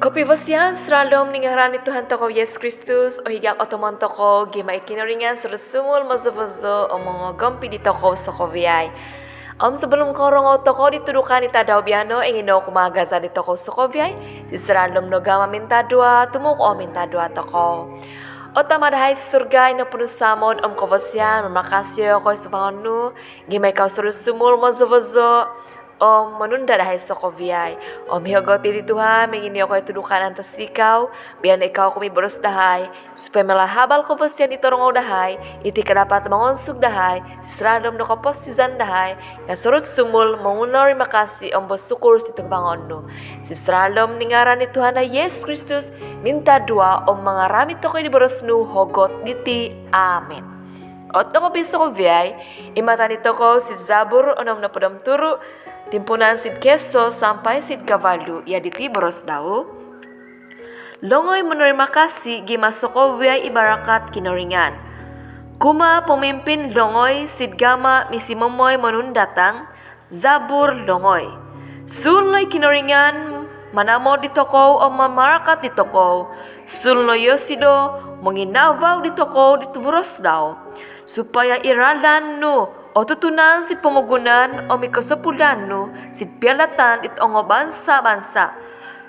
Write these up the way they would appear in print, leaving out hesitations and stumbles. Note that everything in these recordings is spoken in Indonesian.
Kopibasyan sralom ningaran ni Tuhan toko Yesus Kristus o higak otomon toko gima ikinaringan serusumul mazubuzo o mga gampi di toko sokoviay. Sebelum korong toko ditudukan ita daw biano ingino kumagaza di toko sokoviay di sralom no gama minta dua tumuk o minta dua toko. Otamadahay surga ino penuh samon kobasyan mamakasyo ko subangon nu gima ikaw serusumul mazubuzo menunda dahai sokoviai. Higoti di Tuhan mengini ako itudukan antas ikaw biar ikaw kami beros dahai supaya melahabal kobasian ditorong dahai iti kedapat mengonsuk dahai sisradom do koposizan dahai surut sumul mengunori makasih bersyukur situ bangon nu sisradom ningaran di Tuhan Yesus Kristus minta dua mengarami toko di beros nu hogot diti amin. Toko besok viai imatani toko si Zabur onom na podam turu timpunan sid keso sampai sid kavalu ya di tiboros dau. Longoy menerima kasih gima sokovia ibarakat kinoringan. Kuma pemimpin longoy sid gama misi memoy menun datang Zabur longoy. Sulnoy kinoringan manamo di toko o mamarakat di toko. Sulno yosido menginavau di toko di tiboros dau. Supaya iradan nu o tutunan si pemugunan o mikasapulan no si pialatan itongo bansa-bansa.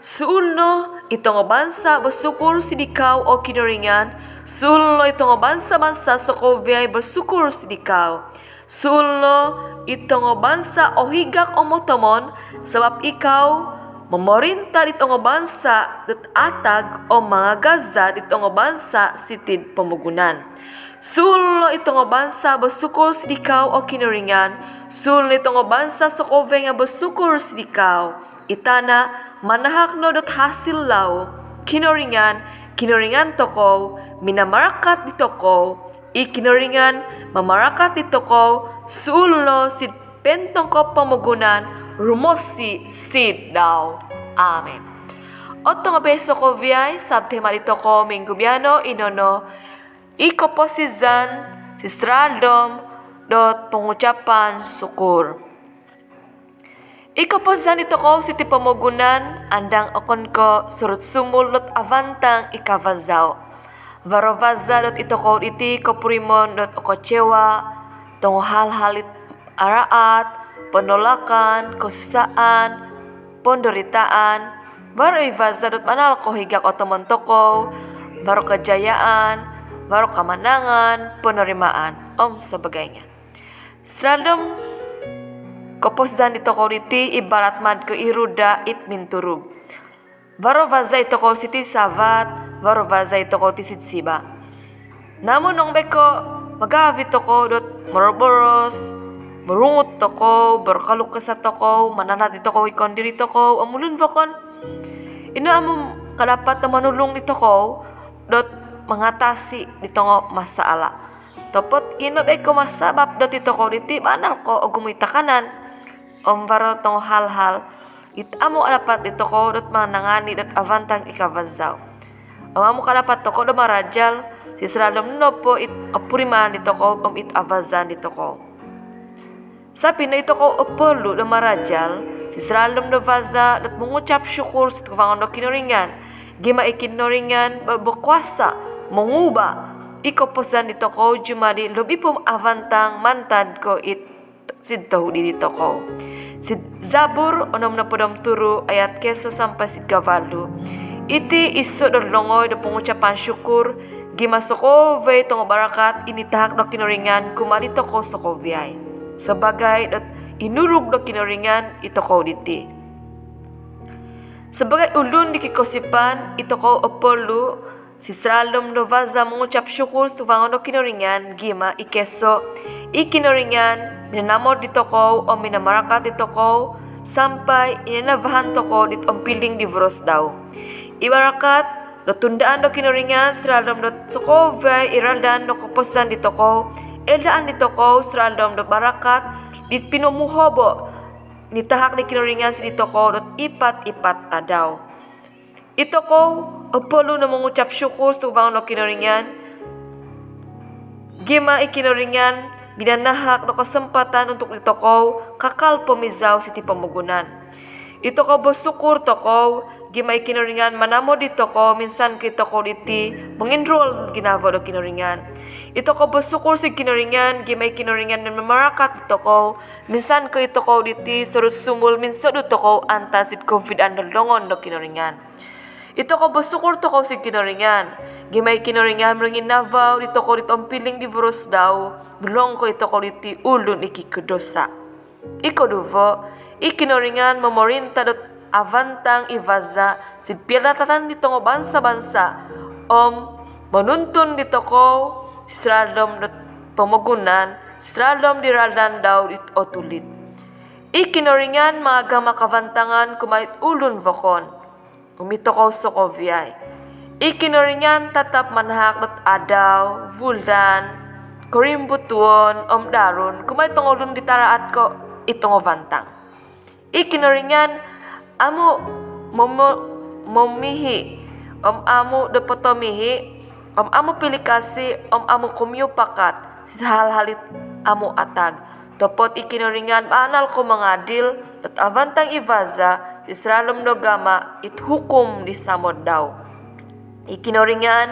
Suulno itongo bansa bersyukur sidikaw o kinoringan. Suulno itongo bansa-bansa sokoviay bersyukur sidikaw. Suulno itongo bansa o higak o motomon sebab ikaw memerintah itongo bansa dut atag o mga gaza itongo bansa sitid pemugunan. Sulno ito nga bansa bersyukur sidikaw o kinoringan. Sulno ito nga bansa sokoveng nga bersyukur sidikaw. Itana manahak no dot hasil lao. Kinoringan toko minamarakat di toko. Ikinoringan mamarakat di toko. Sulno sid pentong ko pamugunan rumosi sid daw. Amen. Otto nga beso ko viay sabte marito ko minggubiano inono ikoposizan sisradom dot pengucapan syukur. Ikoposizan ito ko siti pemugunan andang okon ko surut sumul dot avantang ikavazaw. Varovaza dot ito ko iti kopurimon dot okocewa tong hal-hal araat, penolakan, kesusaan, penderitaan. Varoivaza dot manal ko higak otomon toko, baru kejayaan, baru kemenangan, penerimaan, sebagainya. Sradom koposizan di toko iti ibarat mad ke iruda it minturug. Baru vaza itu toko siti savat, baru vaza itu toko tisit siba. Namun nong beko magavi toko dot meroboros, merungut toko, berkaluk kesat toko, manalat di toko ikon diri toko, amulun vakon. Ino amum kadapat manulung di toko dot mengatasi di tongo masalah. Topot ino beko masabab dot ito ko diti banal ko ogumui takanan. Baro tongo hal-hal it amo alapat ito ko dot manangani dot avantang ikavazaw. Amo kalapat toko do marajal sisradom no po it opuriman dito ko it avazan dito ko. Sapi no ito ko opolu do marajal sisradom do vaza dot mengucap syukur sa tuwangon do kinoringan. Gima ikinoringan berkuasa mengubah ikoposan di toko jumadi lebih pum avantang mantan ko it sidto di toko. Sid Zabur onom na podom turu ayat keso sampai sid gavalu. Iti isu dorlongoy do pengucapan syukur gima sokovay tong barakat ini tahak do kinoringan kumali toko sokoviay. Sebagai dot inurug do kinoringan itoko diti. Sebagai ulun di kikosipan itoko opolu sisralom do vaza mengucap syukur tuvangon do kinoringan gima ikeso ikinoringan minamor di toko o minamarakat di toko sampai inavahan toko dit ompiling di vros daw. Ibarakat do tundaan do kinoringan sralom do sokovay iraldan do koposan di toko eldaan di toko sralom do barakat dit pinumuhobo nitahak di kinoringan si di toko dot ipat-ipat tadaw. Ito ko perlu na mengucap syukur subang no kinoringan. Gima ikinoringan binanahak no kesempatan untuk ditokau kakal pemizaw siti pemugunan. Ito ko bersyukur toko gimay kinaringan manamo dito ko minsan kita ko iti mengenroll ginavo do kinaringan. Ito ko bersyukur si kinaringan gimay kinaringan na mamarakat dito ko minsan ko ito ko diti surut sumul minsan dito ko antasit COVID andalongon do kinaringan. Ito ko bersyukur to ko si kinaringan gimay kinaringan mringin navaw dito ko dito piling di virus daw belong ko ito ko diti ulun iki kedosa. Iko duvo ikinoringan memorinta dot avantang ivaza si pilatatan dito ngo bansa-bansa menuntun dito ko sisradom dot pemegunan sisradom diraldan daw dit otulit. Ikinoringan mga gama kavantangan kumait ulun vokon umito ko sokovyay. Ikinoringan tatap manhak dot adaw vuldan korimbutuon darun kumait tongolun ditaraat ko itong vantang. Ikinoringan amo momihi amo depotomihi amo pilikasi amo kumyupakat sa hal-halit amo atag topot ikinoringan anal ko mengadil at avantang ivaza Israelom no gama it hukum di samod daw. Ikinoringan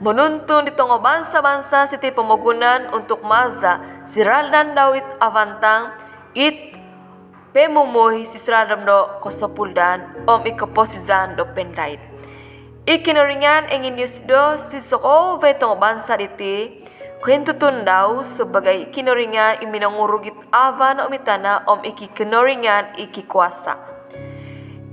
menuntun ditong bansa-bansa siti pemogunan untuk maza siraldan daw it avantang it pemumuhi sisradam do kosopuldan ikaposizan do pendait. Ikinoringan engin yusdo sisoko vetong bansa diti kuhintutun daw sebagai ikinoringan iminangurugit avan umitana iki kinoringan iki kuasa.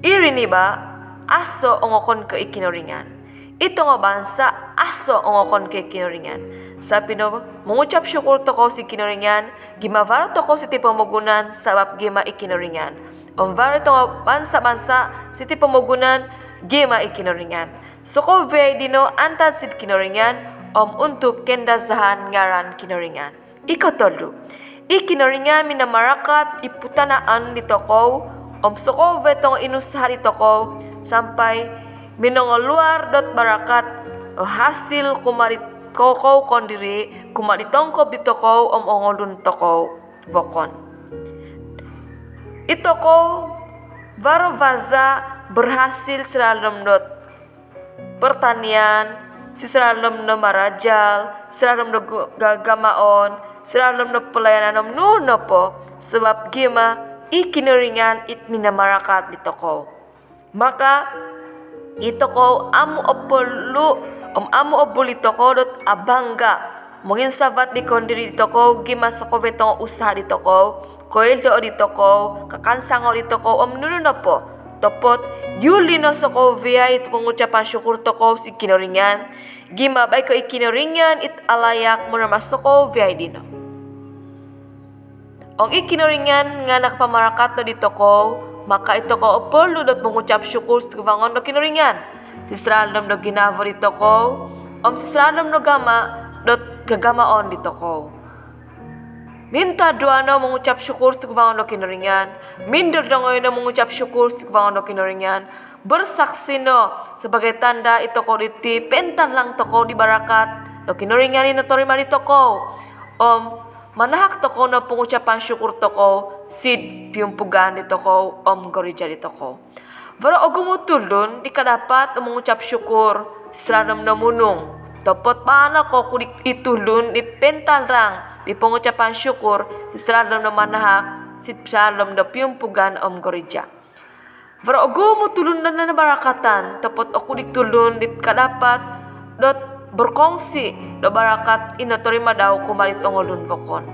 Irini ba aso ongokon ke ikinoringan. Ito nga bansa aso ongokon ke ikinoringan. Sabi no, mengucap syukur toko si kinoringan, gimavaro toko si pemogunan sabab gima ikinoringan. Varo toko bansa-bansa si pemogunan gima ikinoringan. Soko vey dino antad si kinoringan untuk kendasahan ngaran kinoringan. Iko tolu. Ikinoringan minamarakat iputanaan di toko soko vey toko inusaha di toko sampai minongoluar dot barakat hasil kumarit kau kondiri kumaditongko bitoko ongolun toko vokon. Itoko varovaza berhasil seralem dot pertanian, seralem no marajal, seralem no gagamaon, seralem no pelayanan no po sebab gima ikinoringan it minamarakat bitoko. Maka itoko amu opolu amo obulito ko dot abangga mungkin sabat di kondiri dito ko gima soko betong usaha dito ko koildo dito ko kakansango dito ko nuno na po topot yuli no soko via it pengucapan syukur toko si kinoringan gima bay ko ikinoringan it alayak muna masoko via dino ikinoringan nga nakpamarakat no dito ko maka ito ko opolo dot mengucap syukur sa kuvangon no kinoringan sisradam do ginavo dito ko sisradam do gama dot gagamaon dito ko minta duano mengucap syukur sa kuvangon do kinoringan minder do ngayon mengucap syukur sa kuvangon do kinoringan bersaksi no sebagai tanda ito ko diti pentan lang toko di barakat do kinoringan ino torima dito ko manahak toko no pengucapan syukur toko sid piumpugan dito ko gorija dito ko. Varo ogumutulun ikadapat mengucap syukur sisradam na munung. Topot paana ko kudik itulun ipental rang di pengucapan syukur sisradam na manahak sisradam na piumpugan gorija. Varo ogumutulun na barakatan topot okudik tulun ikadapat dot berkongsi do barakat inotorima daw kumalit ongolun vokon.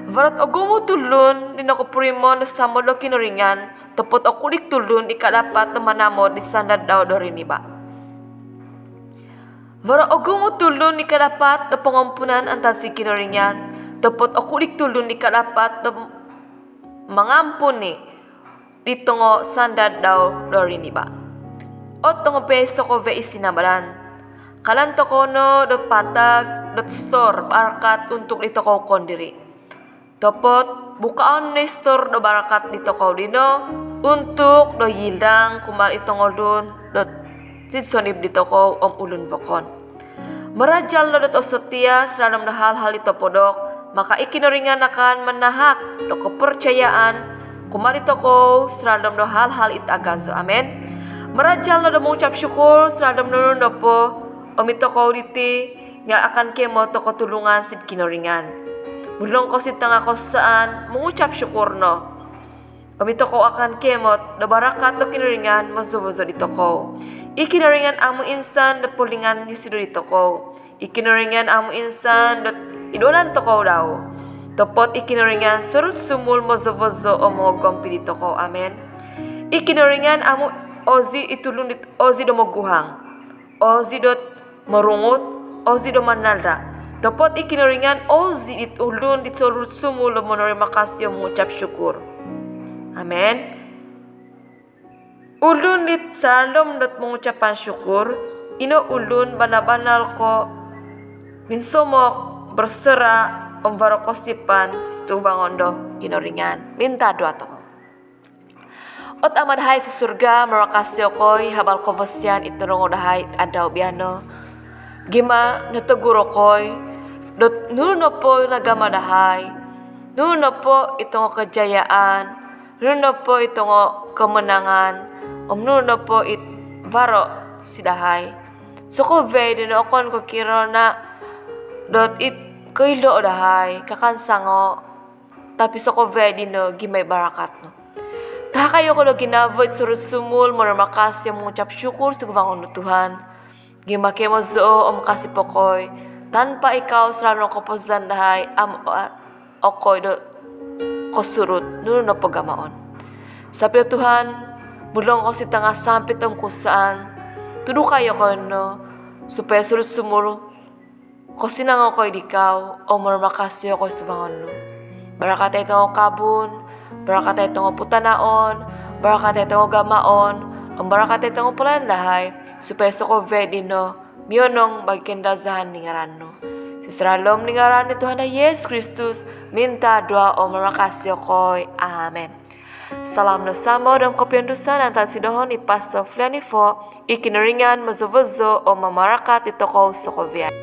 Varot ogumutulun dinakupurimo na samodo kinoringan topot okudik tulun ikadapat manamo di sandad daw dorini ba. Varo ogumutulun ikadapat na pengampunan antad si kinoringan topot okudik tulun ikadapat na mangampuni ditongo sandad daw dorini ba. O tongo peso ko ve isinabalan. Kalan tokono do patag dot store barakat untuk dito ko kondiri. Topot bukaan na store do barakat dito ko dino untuk do yilang kumal itong ulun dot sidsonib dito ko ulun vokon. Merajal do dot osotia seranam na hal-hal ito podok maka ikinoringan akan menahak do kepercayaan kumarito ko sradom no hal-hal itagazo. Amen. Marajal na mengucap syukur sradom no po omito ko diti nga akan kemo to tulungan sid kinoringan. Bulong ko sid tanga ko saan mengucap syukur no. Omito ko akan kemot na barakat no kinoringan mazubuzo dito ko. Ikinoringan amo insan na pulingan yusido dito ko. Ikinoringan amo insan na idolan to ko daw. Topot ikinoringan surut sumul mazubuzo o mga gompi dito ko. Amen. Ikinoringan amo ozi itulun dit ozi do maguhang. Ozi dot marungot, ozi do manalda. Topot ikinoringan ozi itulun dit surut sumul o monori makasyo mengucap syukur. Amen. Ulun dit salom dot mengucapan syukur, ino ulun banal-banal ko minsomok bersera omvarokosipan situbangondo kinoringan. Minta doa to. Ot amad hai sa surga marakasyo koy habal ko bosyan iturong udahay adaw biano. Gima nataguro koy dot nuno po nagamadahay. Nuno po itong kejayaan. Nuno po itong kemenangan. Nuno po it baro sidahay. So ko vede no kon ko kiro na dot it koilo dahay kakansango. Tapi so ko vede no gimay barakat no. Taha kayo ko lo ginavoid surut sumul makasih mengucap syukur sa kubangon Tuhan. Gimake mo zoo makasih pokoy. Tanpa ikaw selalu kopozan dahay okoy do kosurut nuno pagamaon. Sabi Tuhan, mulong ko si tanga sampit kusaan. Tudo kayo ko no supaya surut sumul ko sinang ko dikaw o makasih ko sa kubangon no. Barakatay kang kabun. Barakatay itong putanaon, barakatay itong gamaon, ang barakatay itong pulandahay, supaya sa ko vedi no, miyonong bagkendazahan ni ngaran no. Sisralom ni ngaran ni Tuhan na Yesus Kristus, minta doa o marakasyo ko'y. Amen. Salam no samo dan kopian dusa nantan sidohon ni Pastor Flianifo, ikinaringan mazuvuzo o mamarakat ito ko sa kovian.